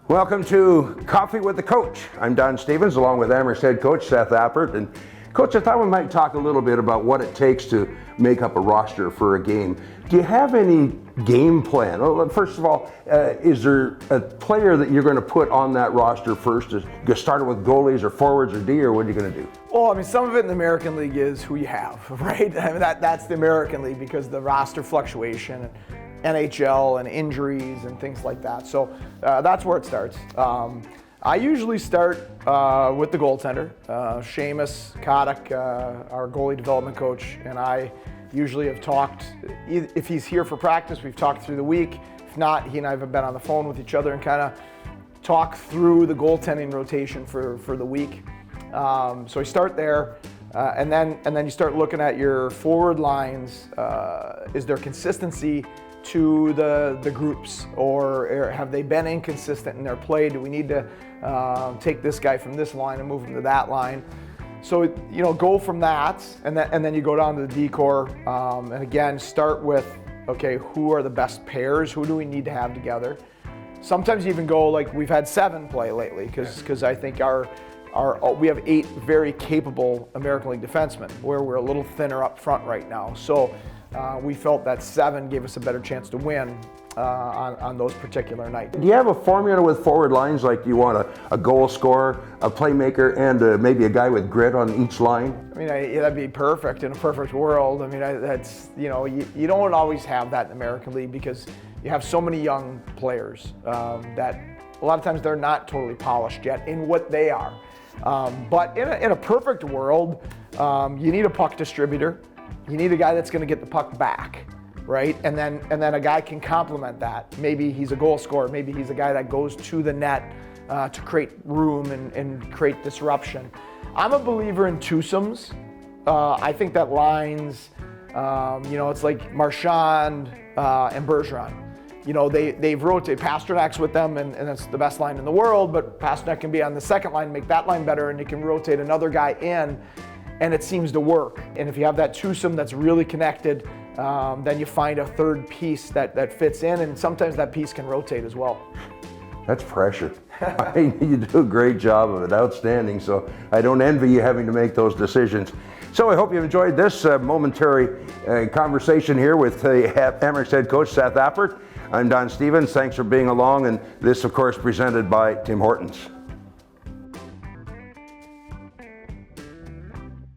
Welcome to Coffee with the Coach. I'm Don Stevens, along with Amherst head coach Seth Appert. And Coach, I thought we might talk a little bit about what it takes to make up a roster for a game. Do you have any game plan? Well, first of all, is there a player that you're going to put on that roster first? Is you start with goalies or forwards or D, or what are you going to do? Well, I mean, some of it in the American League is who you have, right? I mean, that's the American League because the roster fluctuation, and NHL and injuries and things like that. So that's where it starts. I usually start with the goaltender. Seamus Kodak, our goalie development coach, and I usually have talked, if he's here for practice, we've talked through the week. If not, he and I have been on the phone with each other and kind of talk through the goaltending rotation for the week. So we start there, and then you start looking at your forward lines. Is there consistency to the groups, or have they been inconsistent in their play? Do we need to take this guy from this line and move him to that line? So go from that, and then you go down to the D-core, and again start with, okay, who are the best pairs? Who do we need to have together? Sometimes you even go like we've had 7 play lately, because I think we have 8 very capable American League defensemen, where we're a little thinner up front right now. So we felt that 7 gave us a better chance to win on those particular nights. Do you have a formula with forward lines, like you want a goal scorer, a playmaker, and maybe a guy with grit on each line? I mean, that'd be perfect in a perfect world. I mean, that's you don't always have that in the American League because you have so many young players that a lot of times they're not totally polished yet in what they are. But in a perfect world, you need a puck distributor. You need a guy that's going to get the puck back, right? And then a guy can complement that. Maybe he's a goal scorer. Maybe he's a guy that goes to the net to create room and create disruption. I'm a believer in twosomes. I think that lines, it's like Marchand and Bergeron. They've rotated. Pasternak's with them, and it's the best line in the world, but Pasternak can be on the second line, make that line better, and you can rotate another guy in, and it seems to work. And if you have that twosome that's really connected, then you find a third piece that fits in, and sometimes that piece can rotate as well. That's pressure. You do a great job of it, outstanding. So I don't envy you having to make those decisions. So I hope you enjoyed this momentary conversation here with Amherst head coach Seth Appert. I'm Don Stevens. Thanks for being along, and this, of course, presented by Tim Hortons.